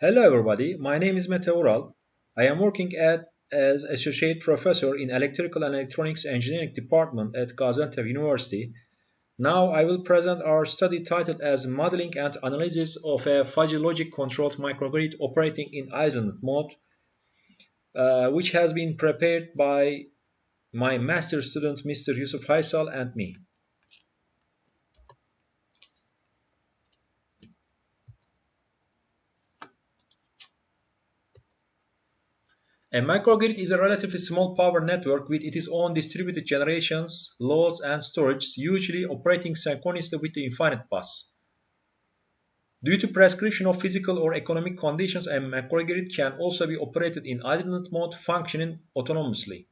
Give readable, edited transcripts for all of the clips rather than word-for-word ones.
Hello everybody, my name is Mete Vural. I am working as Associate Professor in Electrical and Electronics Engineering Department at Gaziantep University. Now I will present our study titled as Modeling and Analysis of a Fuzzy Logic Controlled Microgrid Operating in Island Mode, which has been prepared by my master student Mr. Youssef Haical and me. A microgrid is a relatively small power network with its own distributed generations, loads, and storage, usually operating synchronously with the infinite bus. Due to prescription of physical or economic conditions, a microgrid can also be operated in alternate mode, functioning autonomously.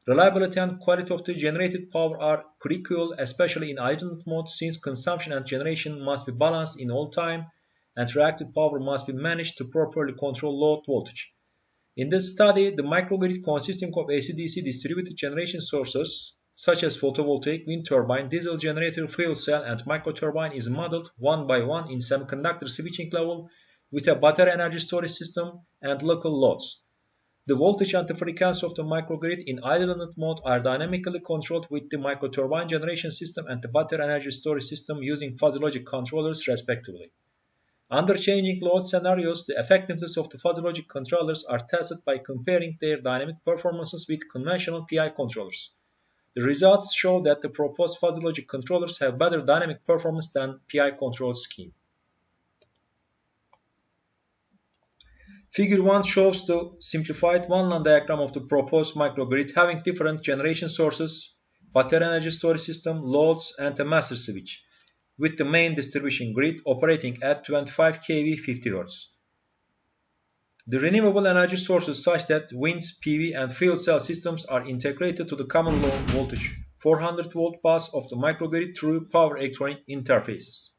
Reliability and quality of the generated power are critical, especially in alternate mode, since consumption and generation must be balanced in all time, and reactive power must be managed to properly control load voltage. In this study, the microgrid consisting of AC/DC distributed generation sources such as photovoltaic, wind turbine, diesel generator, fuel cell, and microturbine is modeled one by one in semiconductor switching level with a battery energy storage system and local loads. The voltage and the frequency of the microgrid in alternate mode are dynamically controlled with the microturbine generation system and the battery energy storage system using fuzzy logic controllers respectively. Under changing load scenarios, the effectiveness of the fuzzy logic controllers are tested by comparing their dynamic performances with conventional PI controllers. The results show that the proposed fuzzy logic controllers have better dynamic performance than PI control scheme. Figure 1 shows the simplified one-line diagram of the proposed microgrid having different generation sources, battery energy storage system, loads, and a master switch, with the main distribution grid operating at 25 kV 50 Hz. The renewable energy sources such that wind, PV, and fuel cell systems are integrated to the common low voltage 400 volt bus of the microgrid through power electronic interfaces.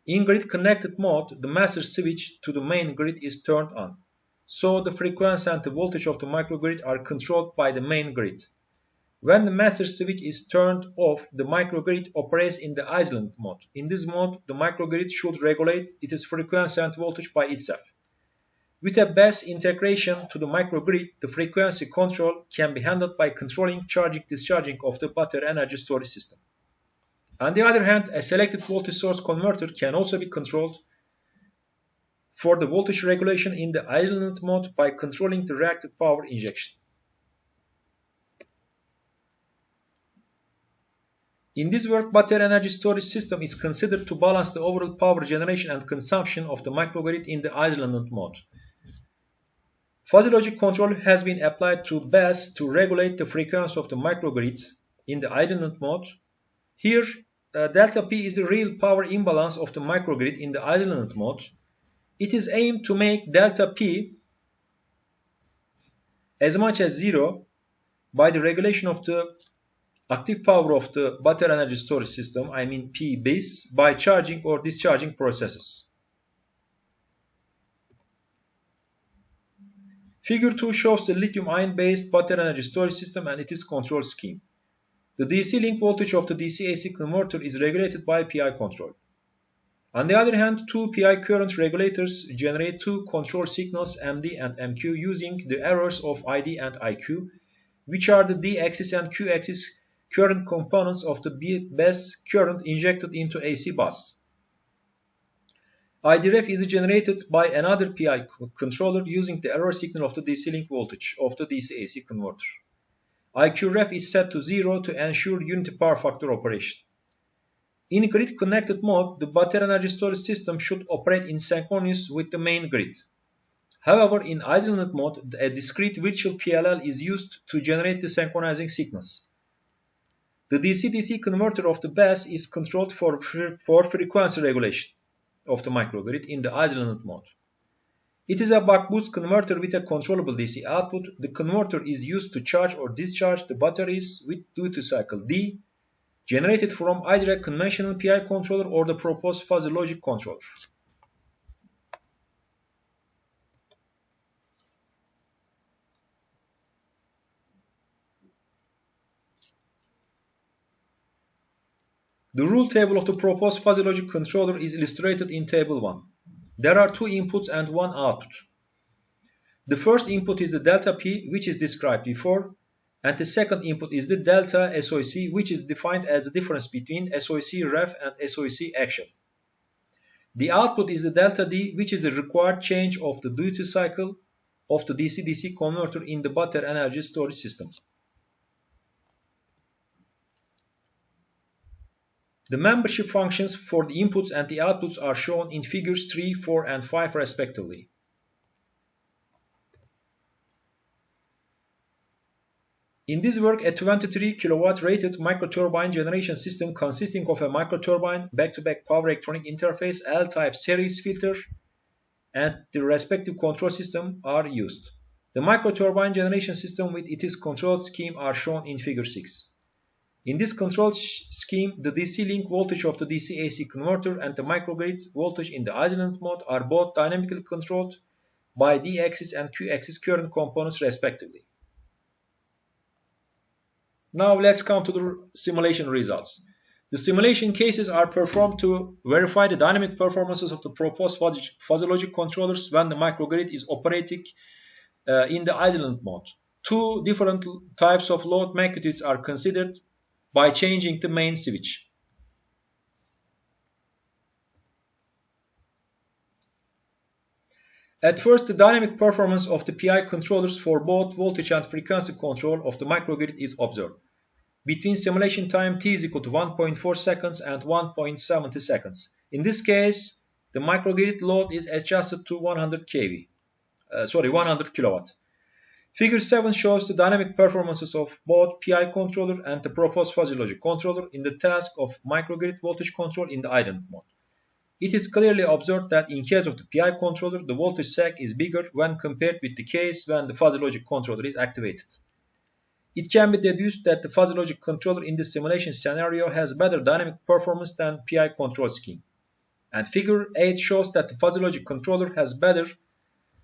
In grid connected mode, the master switch to the main grid is turned on, so the frequency and the voltage of the microgrid are controlled by the main grid. When the master switch is turned off, the microgrid operates in the island mode. In this mode, the microgrid should regulate its frequency and voltage by itself. With a bus integration to the microgrid, the frequency control can be handled by controlling charging-discharging of the battery energy storage system. On the other hand, a selected voltage source converter can also be controlled for the voltage regulation in the island mode by controlling the reactive power injection. In this work, battery energy storage system is considered to balance the overall power generation and consumption of the microgrid in the island mode. Fuzzy logic control has been applied to BAS to regulate the frequency of the microgrid in the island mode. Here, delta P is the real power imbalance of the microgrid in the island mode. It is aimed to make delta P as much as zero by the regulation of the active power of the battery energy storage system, I mean P base, by charging or discharging processes. Figure 2 shows the lithium-ion based battery energy storage system and its control scheme. The DC link voltage of the DC-AC converter is regulated by PI control. On the other hand, two PI current regulators generate two control signals MD and MQ using the errors of ID and IQ, which are the D-axis and Q-axis current components of the bus current injected into AC bus. IDREF is generated by another PI controller using the error signal of the DC link voltage of the DC-AC converter. IQref is set to 0 to ensure unity power factor operation. In grid connected mode, the battery energy storage system should operate in synchronous with the main grid. However, in isolated mode, a discrete virtual PLL is used to generate the synchronizing signals. The DC-DC converter of the bus is controlled for frequency regulation of the microgrid in the isolated mode. It is a buck-boost converter with a controllable DC output. The converter is used to charge or discharge the batteries with duty cycle D, generated from either a conventional PI controller or the proposed fuzzy logic controller. The rule table of the proposed fuzzy logic controller is illustrated in Table 1. There are two inputs and one output. The first input is the delta P, which is described before, and the second input is the delta SOC, which is defined as the difference between SOC ref and SOC actual. The output is the delta D, which is the required change of the duty cycle of the DC-DC converter in the battery energy storage system. The membership functions for the inputs and the outputs are shown in figures 3, 4, and 5 respectively. In this work, a 23 kW rated microturbine generation system consisting of a microturbine, back-to-back power electronic interface, L-type series filter, and the respective control system are used. The microturbine generation system with its control scheme are shown in figure 6. In this control scheme, the DC link voltage of the DC-AC converter and the microgrid voltage in the isolant mode are both dynamically controlled by D-axis and Q-axis current components respectively. Now let's come to the simulation results. The simulation cases are performed to verify the dynamic performances of the proposed fuzzy logic controllers when the microgrid is operating in the isolant mode. Two different types of load magnitudes are considered by changing the main switch. At first, the dynamic performance of the PI controllers for both voltage and frequency control of the microgrid is observed. Between simulation time t is equal to 1.4 seconds and 1.70 seconds. In this case, the microgrid load is adjusted to 100 kilowatts. Figure 7 shows the dynamic performances of both PI controller and the proposed fuzzy logic controller in the task of microgrid voltage control in the isolant mode. It is clearly observed that in case of the PI controller, the voltage sag is bigger when compared with the case when the fuzzy logic controller is activated. It can be deduced that the fuzzy logic controller in the simulation scenario has better dynamic performance than PI control scheme. And figure 8 shows that the fuzzy logic controller has better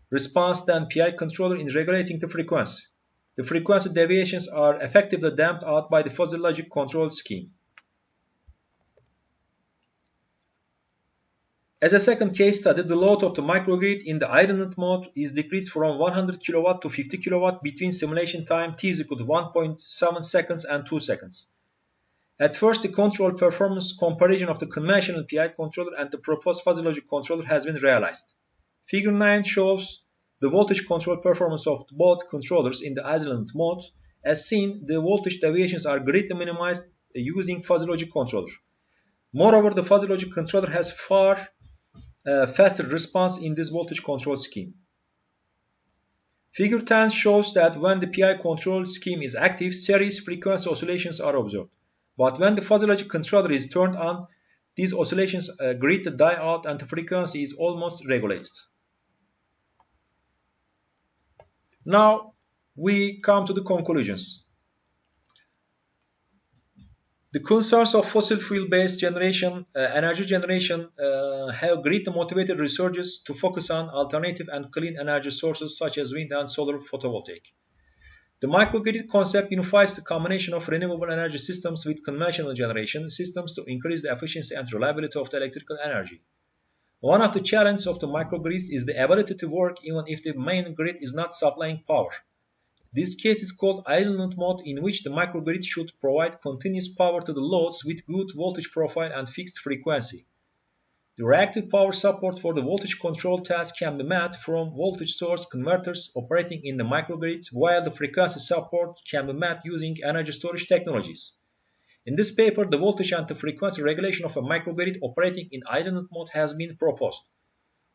response than PI controller in regulating the frequency. The frequency deviations are effectively damped out by the fuzzy logic control scheme. As a second case study, the load of the microgrid in the isolant mode is decreased from 100 kW to 50 kW between simulation time t is equal to 1.7 seconds and 2 seconds. At first, the control performance comparison of the conventional PI controller and the proposed fuzzy logic controller has been realized. Figure 9 shows the voltage control performance of both controllers in the isolant mode. As seen, the voltage deviations are greatly minimized using fuzzy logic controller. Moreover, the fuzzy logic controller has far faster response in this voltage control scheme. Figure 10 shows that when the PI control scheme is active, series frequency oscillations are observed. But when the fuzzy logic controller is turned on, these oscillations greatly die out and the frequency is almost regulated. Now we come to the conclusions. The concerns of fossil fuel-based energy generation have greatly motivated researchers to focus on alternative and clean energy sources such as wind and solar photovoltaic. The microgrid concept unifies the combination of renewable energy systems with conventional generation systems to increase the efficiency and reliability of the electrical energy. One of the challenges of the microgrids is the ability to work even if the main grid is not supplying power. This case is called isolant mode, in which the microgrid should provide continuous power to the loads with good voltage profile and fixed frequency. The reactive power support for the voltage control task can be met from voltage source converters operating in the microgrid, while the frequency support can be met using energy storage technologies. In this paper, the voltage and the frequency regulation of a microgrid operating in isolant mode has been proposed.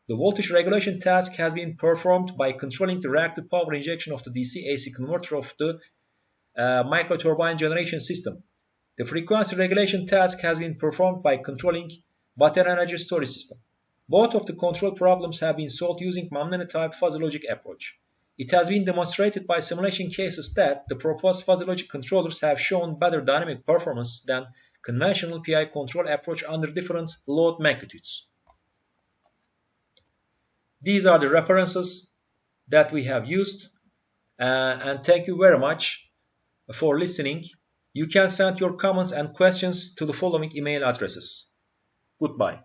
The voltage regulation task has been performed by controlling the reactive power injection of the DC-AC converter of the microturbine generation system. The frequency regulation task has been performed by controlling battery energy storage system. Both of the control problems have been solved using Mamnani-type fuzzy logic approach. It has been demonstrated by simulation cases that the proposed fuzzy logic controllers have shown better dynamic performance than conventional PI control approach under different load magnitudes. These are the references that we have used, and thank you very much for listening. You can send your comments and questions to the following email addresses. Goodbye.